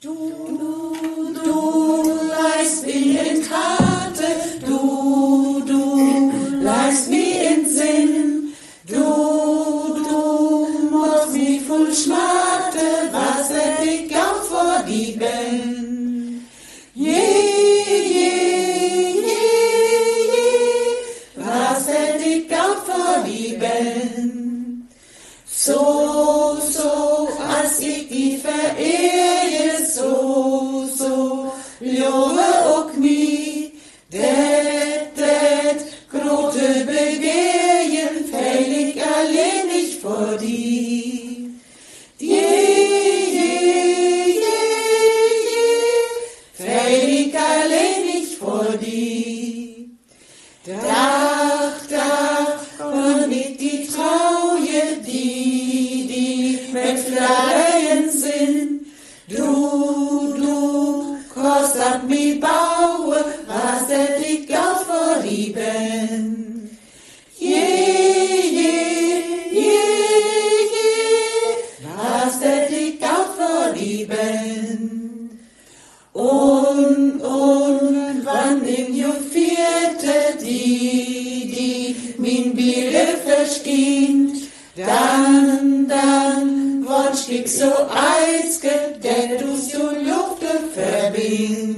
Du leist mir in Karte, du leist mir in Sinn, du machst mich voll Schmarte, was ich auch vor die bin. Was ich auch vor die bin. So, als ich die verehre, so, liebe auch mich, det, grote Begehren, fällig allein nicht vor die. Fällig allein nicht vor die. Dach, und nicht die Traue, die mit Flareien sind. Du kostet mi baue, was ich auch vor die bin. Was ich auch vor die bin. Und wann in jo vierte, die min Bier verstehen, dann wunsch ich so eiske, der du so Luft verbindt.